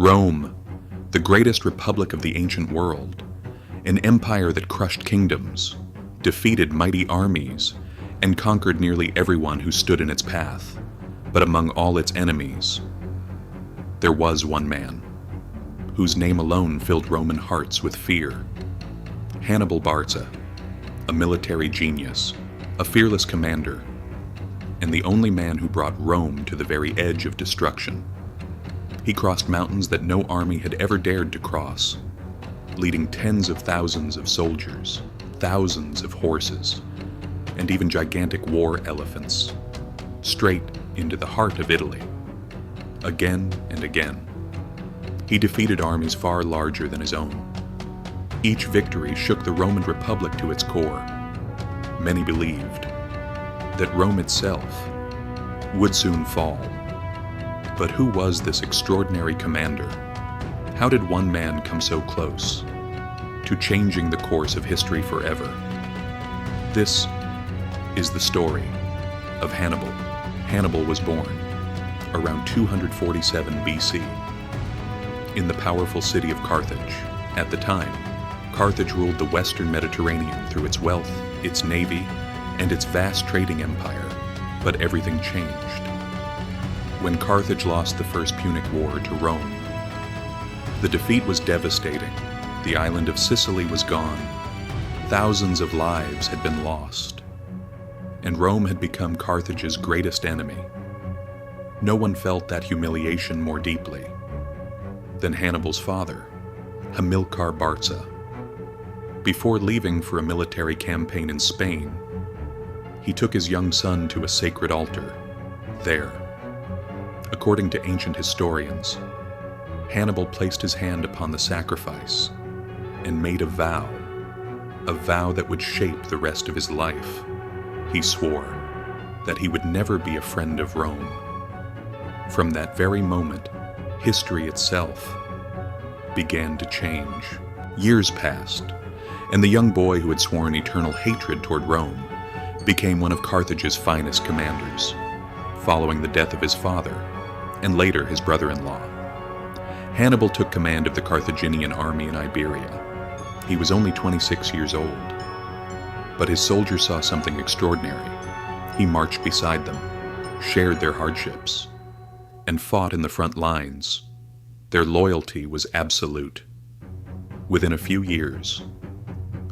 Rome, the greatest republic of the ancient world, an empire that crushed kingdoms, defeated mighty armies, and conquered nearly everyone who stood in its path. But among all its enemies, there was one man, whose name alone filled Roman hearts with fear. Hannibal Barca, a military genius, a fearless commander, and the only man who brought Rome to the very edge of destruction. He crossed mountains that no army had ever dared to cross, leading tens of thousands of soldiers, thousands of horses, and even gigantic war elephants, straight into the heart of Italy. Again and again, he defeated armies far larger than his own. Each victory shook the Roman Republic to its core. Many believed that Rome itself would soon fall. But who was this extraordinary commander? How did one man come so close to changing the course of history forever? This is the story of Hannibal. Hannibal was born around 247 BC in the powerful city of Carthage. At the time, Carthage ruled the western Mediterranean through its wealth, its navy, and its vast trading empire. But everything changed when Carthage lost the First Punic War to Rome. The defeat was devastating. The island of Sicily was gone. Thousands of lives had been lost, and Rome had become Carthage's greatest enemy. No one felt that humiliation more deeply than Hannibal's father, Hannibal Barca. Before leaving for a military campaign in Spain, he took his young son to a sacred altar. There, according to ancient historians, Hannibal placed his hand upon the sacrifice and made a vow that would shape the rest of his life. He swore that he would never be a friend of Rome. From that very moment, history itself began to change. Years passed, and the young boy who had sworn eternal hatred toward Rome became one of Carthage's finest commanders, following the death of his father and later his brother-in-law. Hannibal took command of the Carthaginian army in Iberia. He was only 26 years old, but his soldiers saw something extraordinary. He marched beside them, shared their hardships, and fought in the front lines. Their loyalty was absolute. Within a few years,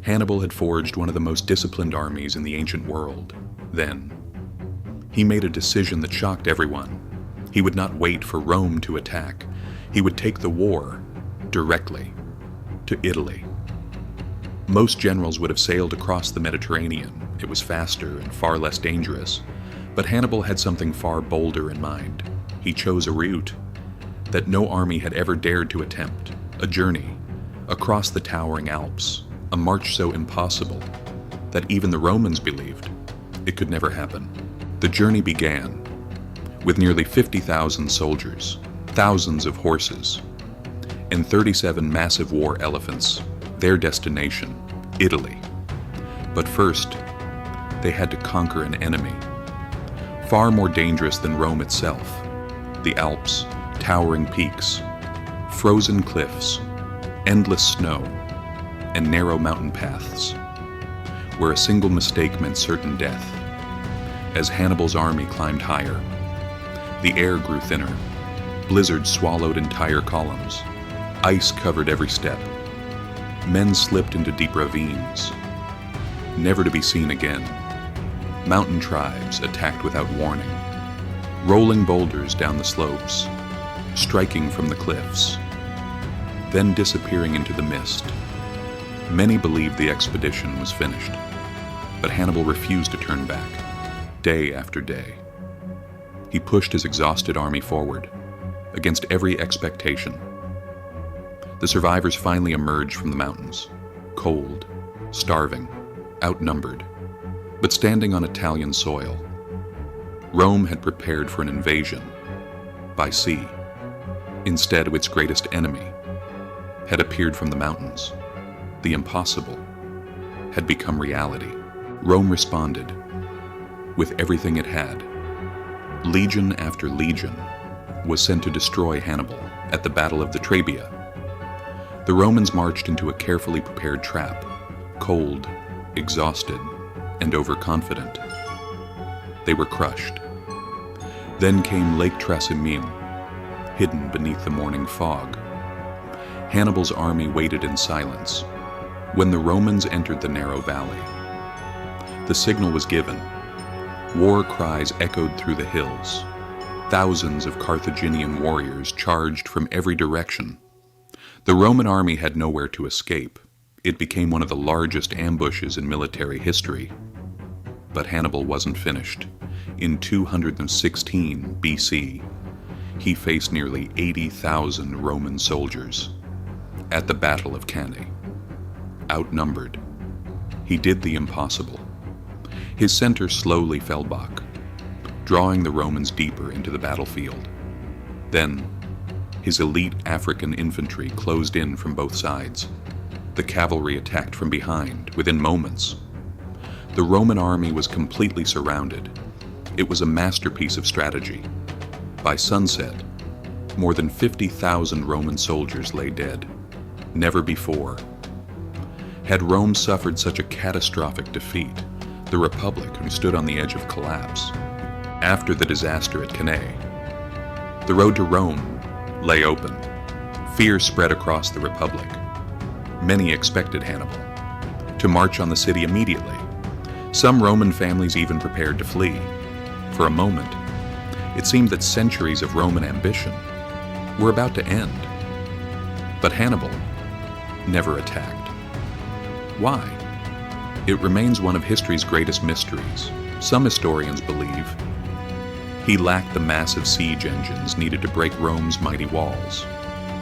Hannibal had forged one of the most disciplined armies in the ancient world. Then, he made a decision that shocked everyone. He would not wait for Rome to attack. He would take the war directly to Italy. Most generals would have sailed across the Mediterranean. It was faster and far less dangerous. But Hannibal had something far bolder in mind. He chose a route that no army had ever dared to attempt, a journey across the towering Alps, a march so impossible that even the Romans believed it could never happen. The journey began with nearly 50,000 soldiers, thousands of horses, and 37 massive war elephants. Their destination, Italy. But first, they had to conquer an enemy far more dangerous than Rome itself. The Alps, towering peaks, frozen cliffs, endless snow, and narrow mountain paths, where a single mistake meant certain death. As Hannibal's army climbed higher, the air grew thinner. Blizzards swallowed entire columns. Ice covered every step. Men slipped into deep ravines, never to be seen again. Mountain tribes attacked without warning, rolling boulders down the slopes, striking from the cliffs, then disappearing into the mist. Many believed the expedition was finished, but Hannibal refused to turn back. Day after day, he pushed his exhausted army forward, against every expectation. The survivors finally emerged from the mountains, cold, starving, outnumbered, but standing on Italian soil. Rome had prepared for an invasion by sea. Instead, its greatest enemy had appeared from the mountains. The impossible had become reality. Rome responded with everything it had. Legion after legion was sent to destroy Hannibal. at the Battle of the Trebia. The Romans marched into a carefully prepared trap, cold, exhausted, and overconfident. They were crushed. Then came Lake Trasimene, hidden beneath the morning fog. Hannibal's army waited in silence when the Romans entered the narrow valley. The signal was given. War cries echoed through the hills. Thousands of Carthaginian warriors charged from every direction. The Roman army had nowhere to escape. It became one of the largest ambushes in military history. But Hannibal wasn't finished. In 216 BC, he faced nearly 80,000 Roman soldiers at the Battle of Cannae. Outnumbered, he did the impossible. His center slowly fell back, drawing the Romans deeper into the battlefield. Then, his elite African infantry closed in from both sides. The cavalry attacked from behind within moments. The Roman army was completely surrounded. It was a masterpiece of strategy. By sunset, more than 50,000 Roman soldiers lay dead. Never before had Rome suffered such a catastrophic defeat, the Republic who stood on the edge of collapse. After the disaster at Cannae, the road to Rome lay open. Fear spread across the Republic. Many expected Hannibal to march on the city immediately. Some Roman families even prepared to flee. For a moment, it seemed that centuries of Roman ambition were about to end. But Hannibal never attacked. Why? It remains one of history's greatest mysteries. Some historians believe he lacked the massive siege engines needed to break Rome's mighty walls.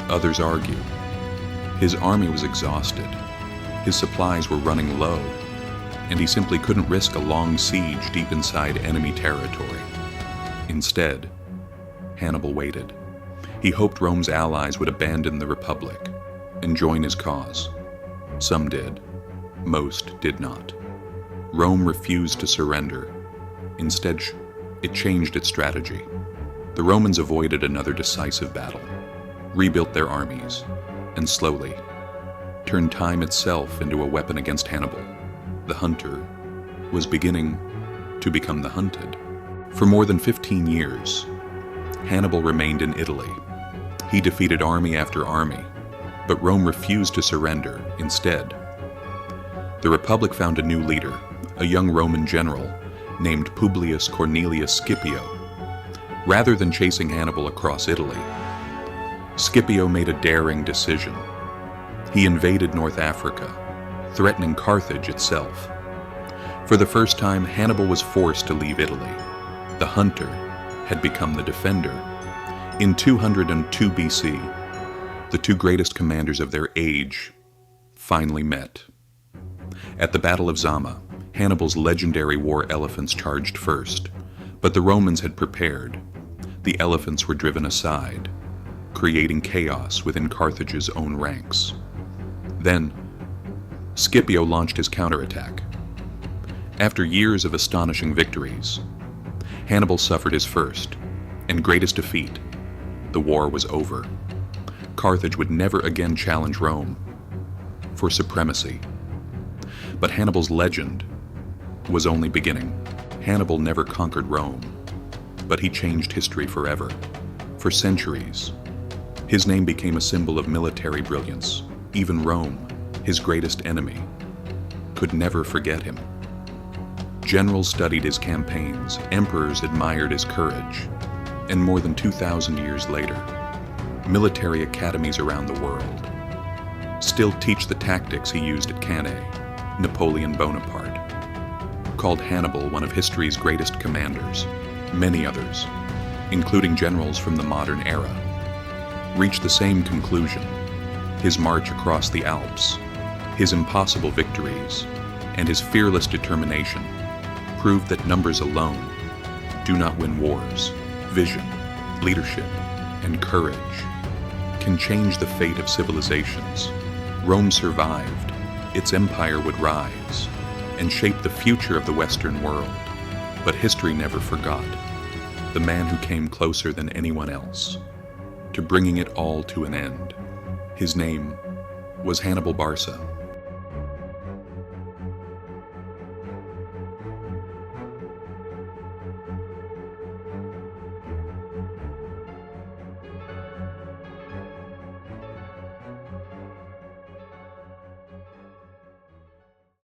Others argue his army was exhausted, his supplies were running low, and he simply couldn't risk a long siege deep inside enemy territory. Instead, Hannibal waited. He hoped Rome's allies would abandon the Republic and join his cause. Some did. Most did not. Rome refused to surrender. Instead, it changed its strategy. The Romans avoided another decisive battle, rebuilt their armies, and slowly turned time itself into a weapon against Hannibal. The hunter was beginning to become the hunted. For more than 15 years, Hannibal remained in Italy. He defeated army after army, but Rome refused to surrender. Instead, the Republic found a new leader, a young Roman general named Publius Cornelius Scipio. Rather than chasing Hannibal across Italy, Scipio made a daring decision. He invaded North Africa, threatening Carthage itself. For the first time, Hannibal was forced to leave Italy. The hunter had become the defender. In 202 BC, the two greatest commanders of their age finally met. At the Battle of Zama, Hannibal's legendary war elephants charged first, but the Romans had prepared. The elephants were driven aside, creating chaos within Carthage's own ranks. Then, Scipio launched his counterattack. After years of astonishing victories, Hannibal suffered his first and greatest defeat. The war was over. Carthage would never again challenge Rome for supremacy. But Hannibal's legend was only beginning. Hannibal never conquered Rome, but he changed history forever. For centuries, his name became a symbol of military brilliance. Even Rome, his greatest enemy, could never forget him. Generals studied his campaigns, emperors admired his courage, and more than 2,000 years later, military academies around the world still teach the tactics he used at Cannae. Napoleon Bonaparte called Hannibal one of history's greatest commanders. Many others, including generals from the modern era, reached the same conclusion. His march across the Alps, his impossible victories, and his fearless determination proved that numbers alone do not win wars. Vision, leadership, and courage can change the fate of civilizations. Rome survived. Its empire would rise and shape the future of the Western world. But history never forgot the man who came closer than anyone else to bringing it all to an end. His name was Hannibal Barca.